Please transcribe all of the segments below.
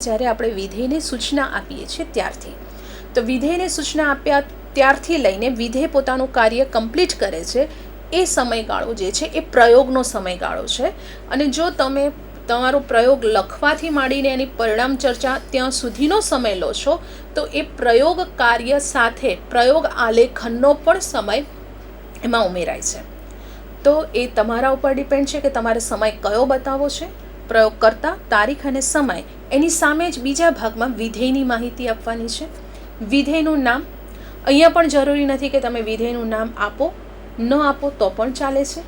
જ્યારે આપણે વિધેયને સૂચના આપીએ છીએ ત્યારથી. તો વિધેયને સૂચના આપ્યા ત્યારથી લઈને વિધેય પોતાનું કાર્ય કમ્પ્લીટ કરે છે એ સમયગાળો જે છે એ પ્રયોગનો સમયગાળો છે. અને જો તમે તમારો પ્રયોગ લખવાથી માંડીને એની પરિણામ ચર્ચા ત્યાં સુધીનો સમય લો છો તો એ પ્રયોગ કાર્ય સાથે પ્રયોગ આલેખનનો પણ સમય એમાં ઉમેરાય છે. તો એ તમારા ઉપર ડિપેન્ડ છે કે તમારે સમય કયો બતાવવો છે. પ્રયોગ કરતા તારીખ અને સમય એની સામે જ બીજા ભાગમાં વિધેયની માહિતી આપવાની છે. વિધેયનું નામ અહીંયા પણ જરૂરી નથી કે તમે વિધેયનું નામ આપો, ન આપો તો પણ ચાલે છે.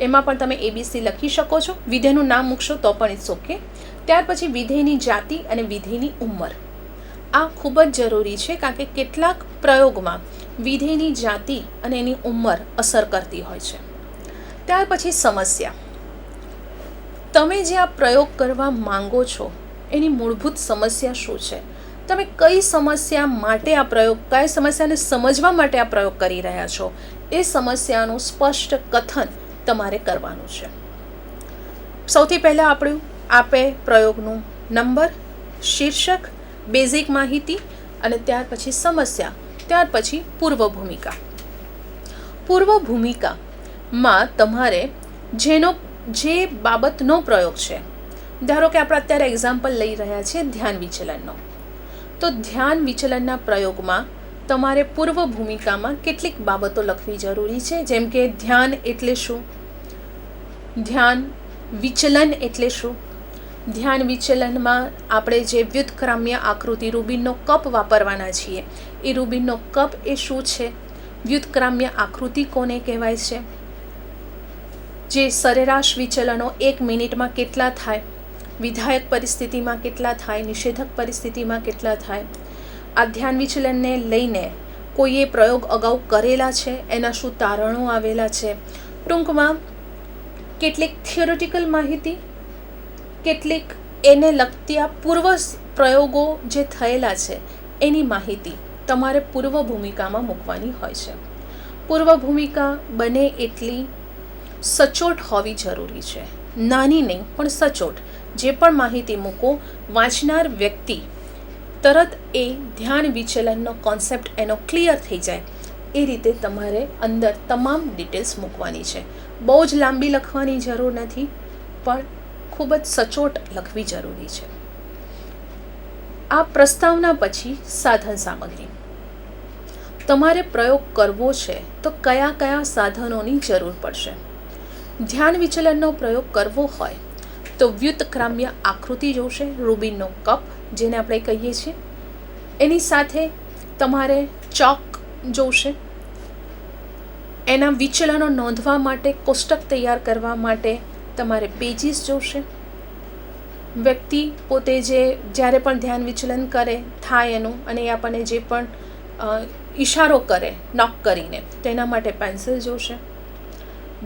એમાં પણ તમે ABC લખી શકો છો. વિધેયનું નામ મૂકશો તો પણ ઇટ્સ ઓકે. ત્યાર પછી વિધેયની જાતિ અને વિધેયની ઉંમર, આ ખૂબ જ જરૂરી છે કારણ કે કેટલાક પ્રયોગમાં વિધેયની જાતિ અને એની ઉંમર અસર કરતી હોય છે. ત્યાર પછી સમસ્યા, તમે જે આ પ્રયોગ કરવા માંગો છો એની મૂળભૂત સમસ્યા શું છે, તમે કઈ સમસ્યા માટે આ પ્રયોગ, કઈ સમસ્યાને સમજવા માટે આ પ્રયોગ કરી રહ્યા છો, એ સમસ્યાનું સ્પષ્ટ કથન તમારે કરવાનું છે. સૌથી પહેલાં આપણું આપે પ્રયોગનું નંબર, શીર્ષક, બેઝિક માહિતી અને ત્યાર પછી સમસ્યા, ત્યાર પછી પૂર્વ ભૂમિકા. પૂર્વ ભૂમિકામાં તમારે જે બાબતનો પ્રયોગ છે, ધારો કે આપણે અત્યારે એક્ઝામ્પલ લઈ રહ્યા છીએ ધ્યાન વિચલનનો, તો ધ્યાન વિચલનના પ્રયોગમાં તમારે પૂર્વ ભૂમિકામાં કેટલીક બાબતો લખવી જરૂરી છે. જેમ કે ધ્યાન એટલે શું, ધ્યાન વિચલન એટલે શું, ધ્યાન વિચલનમાં આપણે જે વ્યુત્ક્રામ્ય આકૃતિ રૂબિનનો કપ વાપરવાના છીએ એ રૂબિનનો કપ એ શું છે, વ્યુત્ક્રામ્ય આકૃતિ કોને કહેવાય છે, જે સરેરાશ વિચલનો 1 મિનિટમાં કેટલા થાય, વિધાયક પરિસ્થિતિમાં કેટલા થાય, નિષેધક પરિસ્થિતિમાં કેટલા થાય, આ ધ્યાન વિચલનને લઈને કોઈએ પ્રયોગ અગાઉ કરેલા છે, એના શું તારણો આવેલા છે. ટૂંકમાં કેટલીક થિયોરિટિકલ માહિતી, કેટલીક એને લગતી પૂર્વ પ્રયોગો જે થયેલા છે એની માહિતી તમારે પૂર્વ ભૂમિકામાં મૂકવાની હોય છે. પૂર્વ ભૂમિકા બને એટલી સચોટ હોવી જરૂરી છે, નાની નહીં પણ સચોટ. જે પણ માહિતી મૂકો, વાંચનાર વ્યક્તિ તરત એ ધ્યાન વિચલનનો કોન્સેપ્ટ એનો ક્લિયર થઈ જાય એ રીતે તમારે અંદર તમામ ડિટેલ્સ મૂકવાની છે. બહુ જ લાંબી લખવાની જરૂર નથી, પણ ખૂબ જ સચોટ લખવી જરૂરી છે. આ પ્રસ્તાવના પછી સાધન સામગ્રી, તમારે પ્રયોગ કરવો છે તો કયા કયા સાધનોની જરૂર પડશે. ધ્યાન વિચલનનો પ્રયોગ કરવો હોય તો વ્યુત્ક્રામ્ય આકૃતિ જોશે, રૂબિનનો કપ જેને આપણે કહીએ છીએ, એની સાથે તમારે ચોક જોશે, એના વિચલનો નોંધવા માટે કોષ્ટક તૈયાર કરવા માટે તમારે પેજીસ જોશે. વ્યક્તિ પોતે જ્યારે પણ ધ્યાન વિચલન કરે થાય એનું અને એ આપણને જે પણ ઈશારો કરે નોક કરીને તેના માટે પેન્સિલ જોશે.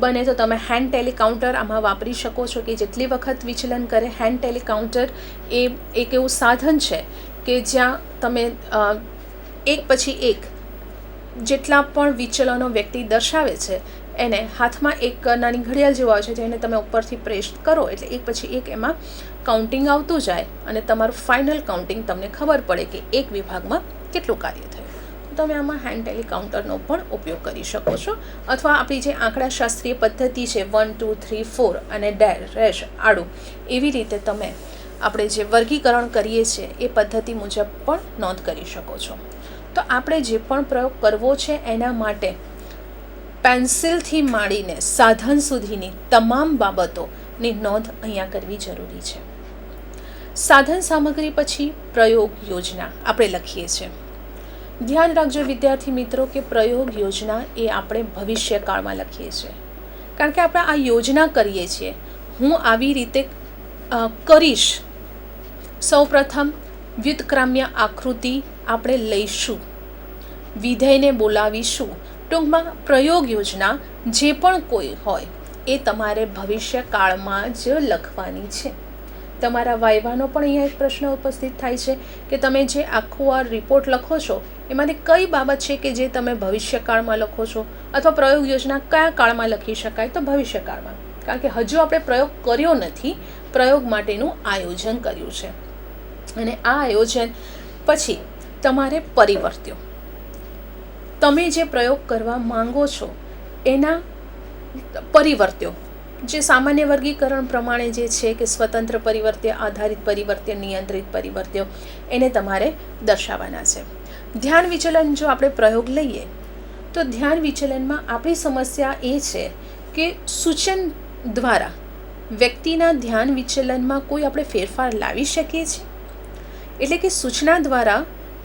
બને તો તમે હેન્ડ ટેલી કાઉન્ટર આમાં વાપરી શકો છો કે જેટલી વખત વિચલન કરે. હેન્ડ ટેલી કાઉન્ટર એ એક એવું સાધન છે કે જ્યાં તમે એક પછી એક જેટલા પણ વિચલનો વ્યક્તિ દર્શાવે છે એને હાથમાં એક નાની ઘડિયાળ જેવું આવે છે જેને તમે ઉપરથી પ્રેસ કરો એટલે એક પછી એક એમાં કાઉન્ટિંગ આવતું જાય અને તમારું ફાઇનલ કાઉન્ટિંગ તમને ખબર પડે કે એક વિભાગમાં કેટલું કાર્ય થયું. તમે આમાં હેન્ડ ટેલી કાઉન્ટરનો પણ ઉપયોગ કરી શકો છો, અથવા આપણી જે આંકડાશાસ્ત્રીય પદ્ધતિ છે 1 2 3 4 અને ડેશ આડું, એવી રીતે તમે આપણે જે વર્ગીકરણ કરીએ છીએ એ પદ્ધતિ મુજબ પણ નોંધ કરી શકો છો. તો આપણે જે પણ પ્રયોગ કરવો છે એના માટે પેન્સિલથી માંડીને સાધન સુધીની તમામ બાબતોની નોંધ અહીંયા કરવી જરૂરી છે. સાધન સામગ્રી પછી પ્રયોગ યોજના આપણે લખીએ છીએ. ધ્યાન રાખજો વિદ્યાર્થી મિત્રો કે પ્રયોગ યોજના એ આપણે ભવિષ્યકાળમાં લખીએ છીએ, કારણ કે આપણે આ યોજના કરીએ છીએ. હું આવી રીતે કરીશ. સૌપ્રથમ વ્યુત્ક્રામ્ય આકૃતિ આપણે લઈશું, વિધેયને બોલાવીશું. ટૂંકમાં પ્રયોગ યોજના જે પણ કોઈ હોય એ તમારે ભવિષ્યકાળમાં જ લખવાની છે. તમારા વાયવાનો પણ અહીંયા એક પ્રશ્ન ઉપસ્થિત થાય છે કે તમે જે આખું આ રિપોર્ટ લખો છો એમાંથી કઈ બાબત છે કે જે તમે ભવિષ્યકાળમાં લખો છો, અથવા પ્રયોગ યોજના કયા કાળમાં લખી શકાય, તો ભવિષ્યકાળમાં. કારણ કે હજુ આપણે પ્રયોગ કર્યો નથી, પ્રયોગ માટેનું આયોજન કર્યું છે. અને આ આયોજન પછી તમારે પરિવર્ત્યો, તમે જે પ્રયોગ કરવા માંગો છો એના પરિવર્ત્યો, જે સામાન્ય વર્ગીકરણ પ્રમાણે જે છે કે સ્વતંત્ર પરિવર્ત્ય, આધારિત પરિવર્ત્ય, નિયંત્રિત પરિવર્ત્યો, એને તમારે દર્શાવવાના છે. ધ્યાન વિચલન જો આપણે પ્રયોગ લઈએ તો ધ્યાન વિચલનમાં આપણી સમસ્યા એ છે કે સૂચન દ્વારા વ્યક્તિના ધ્યાન વિચલનમાં કોઈ આપણે ફેરફાર લાવી શકીએ છીએ. એટલે કે સૂચના દ્વારા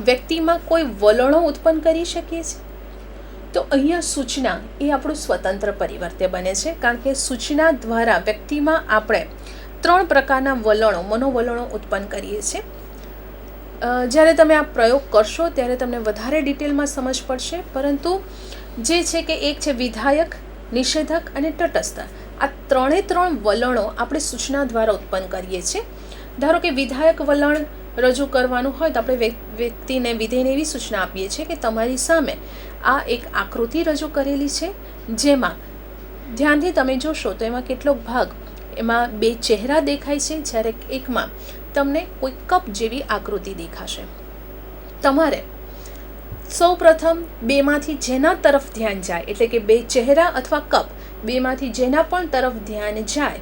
વ્યક્તિમાં કોઈ વલણો ઉત્પન્ન કરી શકીએ છીએ. તો અહીંયા સૂચના એ આપણું સ્વતંત્ર પરિવર્ત્ય બને છે, કારણ કે સૂચના દ્વારા વ્યક્તિમાં આપણે 3 પ્રકારના વલણો, મનોવલણો ઉત્પન્ન કરીએ છીએ. જ્યારે તમે આ પ્રયોગ કરશો ત્યારે તમને વધારે ડિટેલમાં સમજ પડશે, પરંતુ જે છે કે એક છે વિધાયક, નિષેધક અને તટસ્થ. આ 3 વલણો આપણે સૂચના દ્વારા ઉત્પન્ન કરીએ છીએ. ધારો કે વિધાયક વલણ રજૂ કરવાનું હોય તો આપણે વ્યક્તિને, વિધેયને એવી સૂચના આપીએ છીએ કે તમારી સામે આ એક આકૃતિ રજૂ કરેલી છે, જેમાં ધ્યાનથી તમે જોશો તો એમાં કેટલોક ભાગ, એમાં 2 ચહેરા દેખાય છે, જ્યારે એકમાં તમને કોઈ કપ જેવી આકૃતિ દેખાશે. તમારે સૌ પ્રથમ 2માંથી જેના તરફ ધ્યાન જાય, એટલે કે 2 ચહેરા અથવા કપ, 2માંથી જેના પણ તરફ ધ્યાન જાય,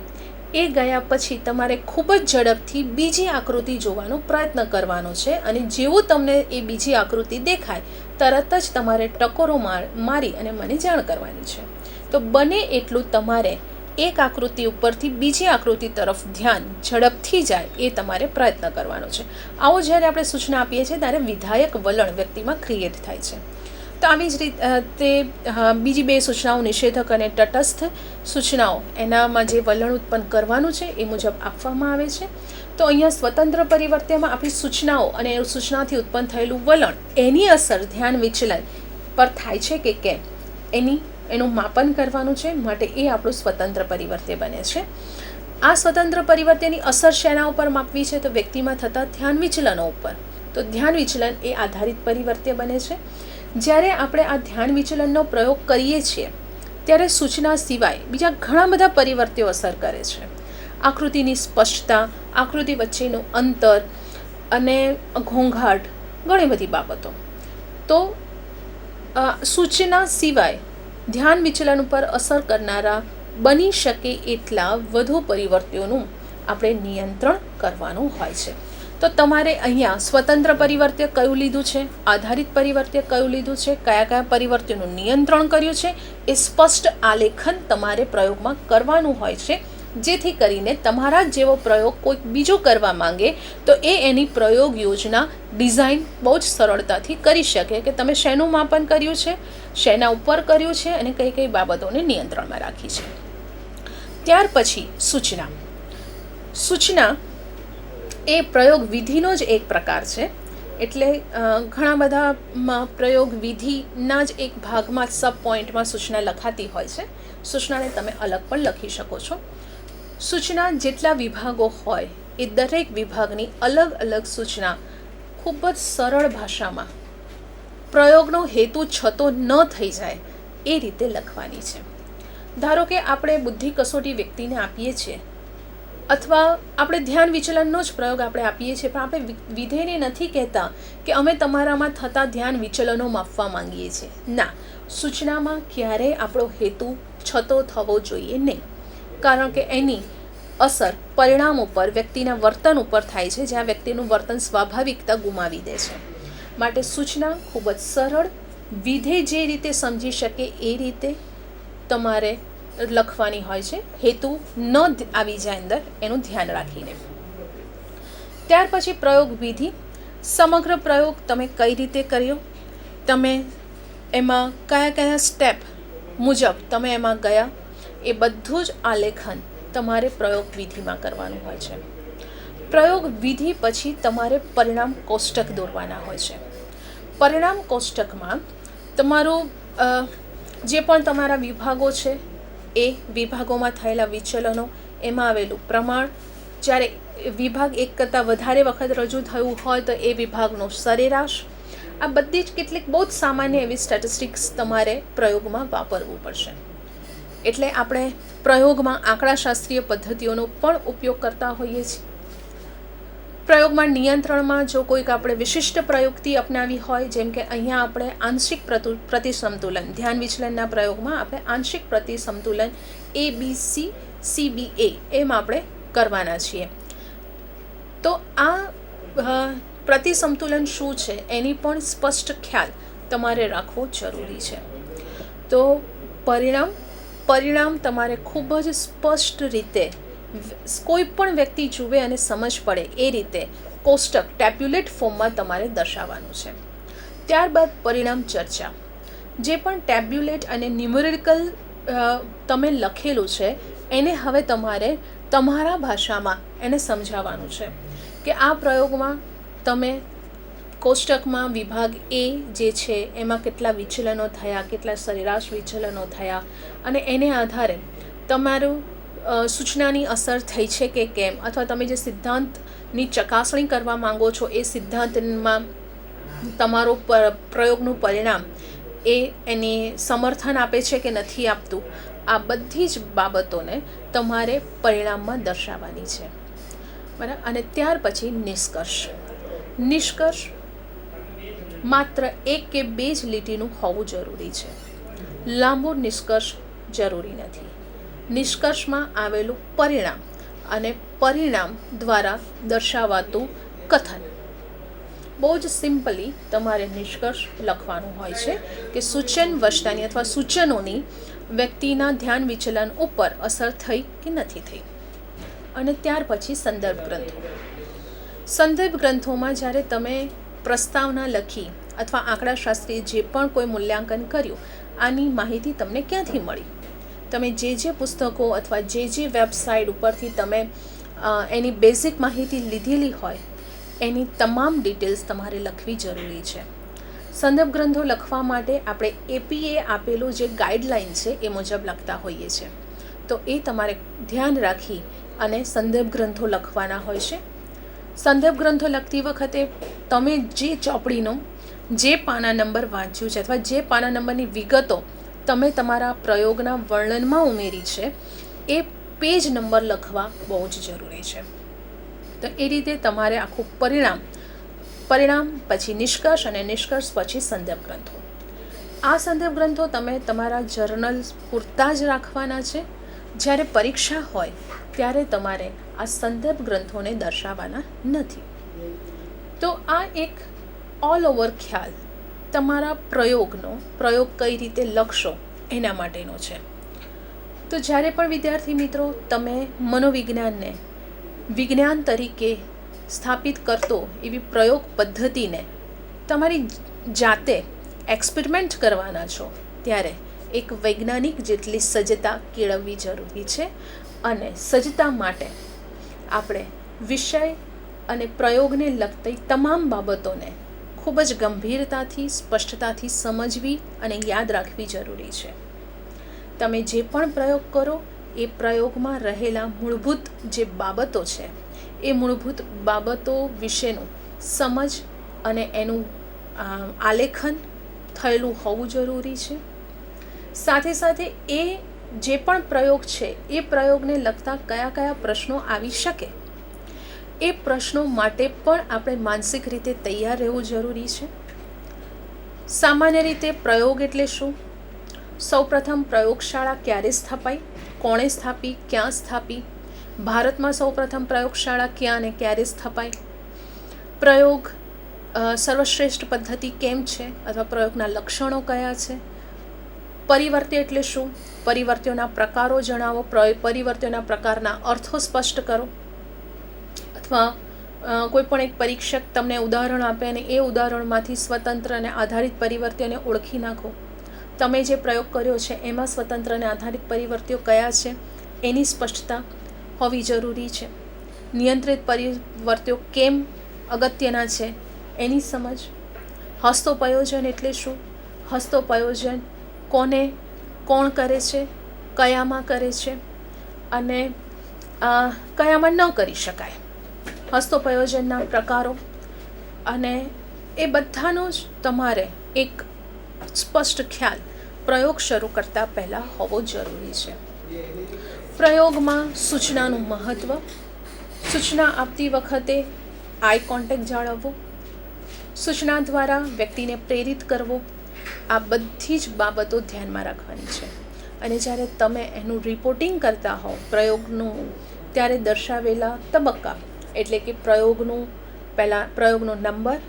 એ ગયા પછી તમારે ખૂબ જ ઝડપથી બીજી આકૃતિ જોવાનો પ્રયત્ન કરવાનો છે. અને જેવું તમને એ બીજી આકૃતિ દેખાય તરત જ તમારે ટકોરો મારી અને મને જાણ કરવાની છે. તો બને એટલું તમારે એક આકૃતિ ઉપરથી બીજી આકૃતિ તરફ ધ્યાન ઝડપથી જાય એ તમારે પ્રયત્ન કરવાનો છે. આવો જ્યારે આપણે સૂચના આપીએ છીએ ત્યારે વિધાયક વલણ વ્યક્તિમાં ક્રિએટ થાય છે. તો આવી જ રીતે બીજી 2 સૂચનાઓ, નિષેધક અને તટસ્થ સૂચનાઓ, એનામાં જે વલણ ઉત્પન્ન કરવાનું છે એ મુજબ આપવામાં આવે છે. તો અહીંયા સ્વતંત્ર પરિવર્ત્યમાં આપણી સૂચનાઓ અને સૂચનાથી ઉત્પન્ન થયેલું વલણ, એની અસર ધ્યાન વિચલન પર થાય છે કે કેમ એનું માપન કરવાનું છે. માટે એ આપણું સ્વતંત્ર પરિવર્ત્ય બને છે. આ સ્વતંત્ર પરિવર્ત્યની અસર શેના ઉપર માપવી છે? તો વ્યક્તિમાં થતા ધ્યાન વિચલનો ઉપર. તો ધ્યાન વિચલન એ આધારિત પરિવર્ત્ય બને છે. જ્યારે આપણે આ ધ્યાન વિચલનનો પ્રયોગ કરીએ છીએ ત્યારે સૂચના સિવાય બીજા ઘણા બધા પરિવર્ત્યો અસર કરે છે. આકૃતિની સ્પષ્ટતા, આકૃતિ વચ્ચેનું અંતર અને ઘોંઘાટ, ઘણી બધી બાબતો. તો સૂચના સિવાય ધ્યાન વિચલન ઉપર અસર કરનારા બની શકે એટલા વધુ પરિવર્ત્યોનું આપણે નિયંત્રણ કરવાનું હોય છે. તો તમારે અહીંયા સ્વતંત્ર પરિવર્ત્ય કયું લીધું છે, આધારિત પરિવર્ત્ય કયું લીધું છે, કયા કયા પરિવર્ત્યોનું નિયંત્રણ કર્યું છે, એ સ્પષ્ટ આલેખન તમારે પ્રયોગમાં કરવાનું હોય છે. જેથી કરીને તમારા જેવો પ્રયોગ કોઈક બીજો કરવા માંગે તો એની પ્રયોગ યોજના, ડિઝાઇન બહુ જ સરળતાથી કરી શકે કે તમે શેનું માપન કર્યું છે, શેના ઉપર કર્યું છે અને કઈ કઈ બાબતોને નિયંત્રણમાં રાખી છે. ત્યાર પછી સૂચના એ પ્રયોગ વિધિનો જ એક પ્રકાર છે. એટલે ઘણા બધા પ્રયોગ વિધિના જ એક ભાગમાં, સબ પોઈન્ટમાં સૂચના લખાતી હોય છે. સૂચનાને તમે અલગ પણ લખી શકો છો. સૂચના જેટલા વિભાગો હોય એ દરેક વિભાગની અલગ અલગ સૂચના ખૂબ જ સરળ ભાષામાં પ્રયોગનો હેતુ છતો ન થઈ જાય એ રીતે લખવાની છે. ધારો કે આપણે બુદ્ધિ કસોટી વ્યક્તિને આપીએ છીએ, અથવા આપણે ધ્યાન વિચલનનો જ પ્રયોગ આપણે આપીએ છીએ, પણ આપણે વિધેયને નથી કહેતા કે અમે તમારામાં થતા ધ્યાન વિચલનો માપવા માંગીએ છીએ. ના, સૂચનામાં ક્યારેય આપણો હેતુ છતો થવો જોઈએ નહીં, કારણ કે એની અસર પરિણામ ઉપર, વ્યક્તિના વર્તન ઉપર થાય છે, જ્યાં વ્યક્તિનું વર્તન સ્વાભાવિકતા ગુમાવી દે છે. માટે સૂચના ખૂબ જ સરળ, વિધેય જે રીતે સમજી શકે એ રીતે તમારે લખવાની હોય છે, હેતુ ન આવી જાય અંદર એનું ધ્યાન રાખીને. ત્યાર પછી પ્રયોગ વિધિ. સમગ્ર પ્રયોગ તમે કઈ રીતે કર્યો, તમે એમાં કયા કયા સ્ટેપ મુજબ તમે એમાં ગયા, એ બધું જ આલેખન તમારે પ્રયોગ વિધિમાં કરવાનું હોય છે. પ્રયોગ વિધિ પછી તમારે પરિણામ કોષ્ટક દોરવાના હોય છે. પરિણામ કોષ્ટકમાં તમારું જે પણ તમારા વિભાગો છે એ વિભાગોમાં થયેલા વિચલનો, એમાં આવેલું પ્રમાણ, જ્યારે વિભાગ એક કરતાં વધારે વખત રજૂ થયું હોય તો એ વિભાગનો સરેરાશ, આ બધી જ કેટલીક બહુ જ સામાન્ય એવી સ્ટેટિસ્ટિક્સ તમારે પ્રયોગમાં વાપરવું પડશે. એટલે આપણે પ્રયોગમાં આંકડાશાસ્ત્રીય પદ્ધતિઓનો પણ ઉપયોગ કરતા હોઈએ છીએ. પ્રયોગમાં નિયંત્રણમાં જો કોઈક આપણે વિશિષ્ટ પ્રયુક્તિ અપનાવી હોય, જેમ કે અહીંયા આપણે આંશિક પ્રતિસંતુલન, ધ્યાન વિચલનના પ્રયોગમાં આપણે આંશિક પ્રતિસંતુલન ABC CBA એમ આપણે કરવાના છીએ. તો આ પ્રતિસંતુલન શું છે એની પણ સ્પષ્ટ ખ્યાલ તમારે રાખવો જરૂરી છે. તો પરિણામ તમારે ખૂબ જ સ્પષ્ટ રીતે કોઈ પણ વ્યક્તિ જુએ અને સમજ પડે એ રીતે કોષ્ટક ટેબ્યુલેટ ફોર્મમાં તમારે દર્શાવવાનું છે. ત્યારબાદ પરિણામ ચર્ચા. જે પણ ટેબ્યુલેટ અને ન્યુમેરિકલ તમે લખેલું છે એને હવે તમારે તમારા ભાષામાં એને સમજાવવાનું છે કે આ પ્રયોગમાં તમે કોષ્ટકમાં વિભાગ A જે છે એમાં કેટલા વિચલનો થયા, કેટલા સરેરાશ વિચલનો થયા, અને એને આધારે તમારું સૂચનાની અસર થઈ છે કે કેમ, અથવા તમે જે સિદ્ધાંતની ચકાસણી કરવા માંગો છો એ સિદ્ધાંતમાં તમારો પ્રયોગનું પરિણામ એની સમર્થન આપે છે કે નથી આપતું, આ બધી જ બાબતોને તમારે પરિણામમાં દર્શાવવાની છે. બરાબર. અને ત્યાર પછી નિષ્કર્ષ માત્ર 1 કે 2 જ લીટીનું હોવું જરૂરી છે. લાંબો નિષ્કર્ષ જરૂરી નથી. નિષ્કર્ષમાં આવેલું પરિણામ અને પરિણામ દ્વારા દર્શાવાતું કથન, બહુ જ સિમ્પલી તમારે નિષ્કર્ષ લખવાનું હોય છે કે સૂચન વચનાની અથવા સૂચનોની વ્યક્તિના ધ્યાન વિચલન ઉપર અસર થઈ કે નથી થઈ. અને ત્યાર પછી સંદર્ભ ગ્રંથોમાં જ્યારે તમે પ્રસ્તાવના લખી અથવા આંકડાશાસ્ત્રીએ જે પણ કોઈ મૂલ્યાંકન કર્યું, આની માહિતી તમને ક્યાંથી મળી? તમે જે પુસ્તકો અથવા જે વેબસાઇટ ઉપરથી તમે એની બેઝિક માહિતી લીધેલી હોય એની તમામ ડિટેલ્સ તમારે લખવી જરૂરી છે. સંદર્ભ ગ્રંથો લખવા માટે આપણે APA આપેલું જે ગાઈડલાઇન છે એ મુજબ લખતા હોઈએ છીએ. તો એ તમારે ધ્યાન રાખી અને સંદર્ભ ગ્રંથો લખવાના હોય છે. સંદર્ભ ગ્રંથો લખતી વખતે તમે જે ચોપડીનો જે પાના નંબર વાંચ્યું છે અથવા જે પાના નંબરની વિગતો તમે તમારા પ્રયોગના વર્ણનમાં ઉમેરી છે એ પેજ નંબર લખવા બહુ જ જરૂરી છે. તો એ રીતે તમારે આખું પરિણામ પછી નિષ્કર્ષ અને નિષ્કર્ષ પછી સંદર્ભ ગ્રંથો. આ સંદર્ભ ગ્રંથો તમે તમારા જર્નલ પૂરતા જ રાખવાના છે. જ્યારે પરીક્ષા હોય ત્યારે તમારે આ સંદર્ભ ગ્રંથોને દર્શાવવાના નથી. તો આ એક ઓલ ઓવર ખ્યાલ તમારા પ્રયોગ કઈ રીતે લખશો એના માટેનો છે. તો જ્યારે પણ વિદ્યાર્થી મિત્રો તમે મનોવિજ્ઞાનને વિજ્ઞાન તરીકે સ્થાપિત કરતો એવી પ્રયોગ પદ્ધતિને તમારી જાતે એક્સપેરિમેન્ટ કરવાના છો, ત્યારે એક વૈજ્ઞાનિક જેટલી સજ્જતા કેળવવી જરૂરી છે. અને સજ્જતા માટે આપણે વિષય અને પ્રયોગને લગતી તમામ બાબતોને ખૂબ જ ગંભીરતાથી સ્પષ્ટતાથી સમજવી અને યાદ રાખવી જરૂરી છે. તમે જે પણ પ્રયોગ કરો એ પ્રયોગમાં રહેલા મૂળભૂત જે બાબતો છે એ મૂળભૂત બાબતો વિશેનું સમજ અને એનું આલેખન થયેલું હોવું જરૂરી છે. સાથે સાથે એ જે પણ પ્રયોગ છે એ પ્રયોગને લગતા કયા પ્રશ્નો આવી શકે એ પ્રશ્નો માટે પણ આપણે માનસિક રીતે તૈયાર રહેવું જરૂરી છે. સામાન્ય રીતે પ્રયોગ એટલે શું? સૌપ્રથમ પ્રયોગશાળા ક્યારે સ્થાપાઈ, કોણે સ્થાપી, ક્યાં સ્થાપી? ભારતમાં સૌપ્રથમ પ્રયોગશાળા ક્યાં અને ક્યારે સ્થાપાઈ? પ્રયોગ સર્વશ્રેષ્ઠ પદ્ધતિ કેમ છે અથવા પ્રયોગના લક્ષણો કયા છે? પરિવર્ત્ય એટલે શું? પરિવર્ત્યોના પ્રકારો જણાવો, પરિવર્ત્યોના પ્રકારના અર્થો સ્પષ્ટ કરો. અથવા કોઈ પણ એક પરીક્ષક તમને ઉદાહરણ આપે અને એ ઉદાહરણમાંથી સ્વતંત્ર અને આધારિત પરિવર્ત્યોને ઓળખી નાખો. તમે જે પ્રયોગ કર્યો છે એમાં સ્વતંત્ર અને આધારિત પરિવર્ત્યો કયા છે એની સ્પષ્ટતા હોવી જરૂરી છે. નિયંત્રિત પરિવર્ત્યો કેમ અગત્યના છે એની સમજ. હસ્તોપયોજન એટલે શું? હસ્તોપયોજન કોણ કરે છે, કયામાં કરે છે અને કયામાં ન કરી શકાય. હસ્તોપયોજનના પ્રકારો અને એ બધાનો જ તમારે એક સ્પષ્ટ ખ્યાલ પ્રયોગ શરૂ કરતાં પહેલાં હોવો જરૂરી છે. પ્રયોગમાં સૂચનાનું મહત્ત્વ. સૂચના આપતી વખતે આઈ કોન્ટેક્ટ જાળવવો, સૂચના દ્વારા વ્યક્તિને પ્રેરિત કરવો, આ બધી જ બાબતો ધ્યાનમાં રાખવાની છે. અને જ્યારે તમે એનું રિપોર્ટિંગ કરતા હો પ્રયોગનું, ત્યારે દર્શાવેલા તબક્કા એટલે કે પહેલાં પ્રયોગનો નંબર,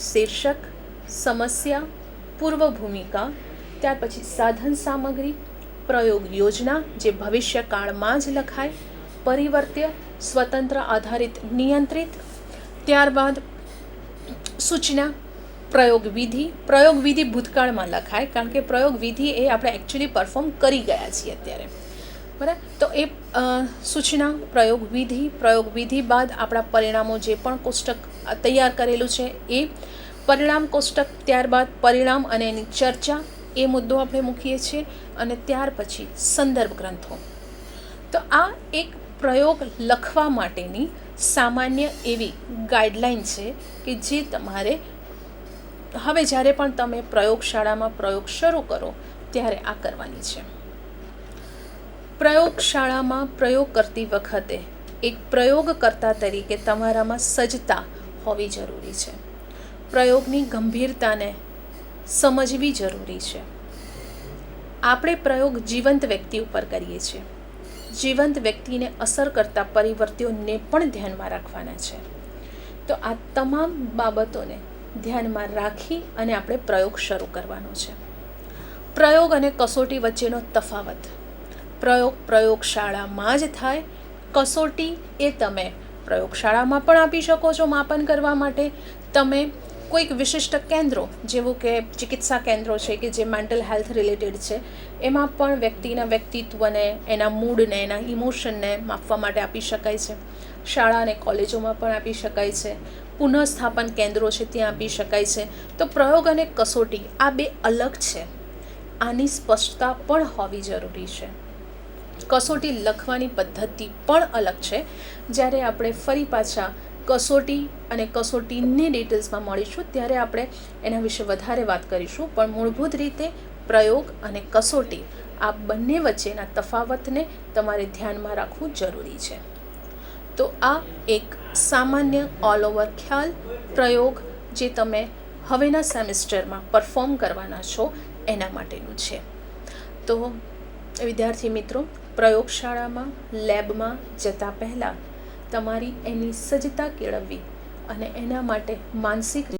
શીર્ષક, સમસ્યા, પૂર્વ ભૂમિકા, ત્યાર પછી સાધન સામગ્રી, પ્રયોગ યોજના જે ભવિષ્યકાળમાં જ લખાય, પરિવર્ત્ય, સ્વતંત્ર આધારિત નિયંત્રિત, ત્યારબાદ સૂચના, પ્રયોગ વિધિ ભૂતકાળમાં લખાય કારણ કે પ્રયોગ વિધિ એ આપણે એકચ્યુઅલી પરફોર્મ કરી ગયા છીએ અત્યારે, બરાબર. તો એ સૂચના, પ્રયોગ વિધિ બાદ આપણા પરિણામો જે પણ કોષ્ટક તૈયાર કરેલું છે એ પરિણામ કોષ્ટક, ત્યારબાદ પરિણામ અને એની ચર્ચા, એ મુદ્દો આપણે મૂકીએ છીએ. અને ત્યાર પછી સંદર્ભ ગ્રંથો. તો આ એક પ્રયોગ લખવા માટેની સામાન્ય એવી ગાઈડલાઈન છે કે જે તમારે હવે જ્યારે પણ તમે પ્રયોગશાળામાં પ્રયોગ શરૂ કરો ત્યારે આ કરવાની છે. પ્રયોગશાળામાં પ્રયોગ કરતી વખતે એક પ્રયોગકર્તા તરીકે તમારામાં સજ્જતા હોવી જરૂરી છે. પ્રયોગની ગંભીરતાને સમજવી જરૂરી છે. આપણે પ્રયોગ જીવંત વ્યક્તિ ઉપર કરીએ છીએ. જીવંત વ્યક્તિને અસર કરતા પરિવર્તનોને પણ ધ્યાનમાં રાખવાના છે. તો આ તમામ બાબતોને ધ્યાનમાં રાખી અને આપણે પ્રયોગ શરૂ કરવાનો છે. પ્રયોગ અને કસોટી વચ્ચેનો તફાવત. પ્રયોગ પ્રયોગશાળામાં જ થાય. કસોટી એ તમે પ્રયોગશાળામાં પણ આપી શકો છો માપન કરવા માટે. તમે કોઈક વિશિષ્ટ કેન્દ્રો જેવું કે ચિકિત્સા કેન્દ્રો છે કે જે મેન્ટલ હેલ્થ રિલેટેડ છે, એમાં પણ વ્યક્તિના વ્યક્તિત્વને, એના મૂડને, એના ઇમોશનને માપવા માટે આપી શકાય છે. શાળા અને કોલેજોમાં પણ આપી શકાય છે. પુનઃસ્થાપન કેન્દ્રો છે ત્યાં આપી શકાય છે. તો પ્રયોગ અને કસોટી આ બે અલગ છે. આની સ્પષ્ટતા પણ હોવી જરૂરી છે. કસોટી લખવાની પદ્ધતિ પણ અલગ છે. જ્યારે આપણે ફરી પાછા કસોટી અને કસોટીની ડિટેલ્સમાં મળીશું ત્યારે આપણે એના વિશે વધારે વાત કરીશું. પણ મૂળભૂત રીતે પ્રયોગ અને કસોટી આ બંને વચ્ચેના તફાવતને તમારે ધ્યાનમાં રાખવું જરૂરી છે. તો આ એક સામાન્ય ઓલ ઓવર ખ્યાલ પ્રયોગ જે તમે હવેના સેમિસ્ટરમાં પરફોર્મ કરવાના છો એના માટેનું છે. તો વિદ્યાર્થી મિત્રો, પ્રયોગશાળામાં લેબમાં જતા પહેલાં તમારી એની સજ્જતા કેળવવી અને એના માટે માનસિક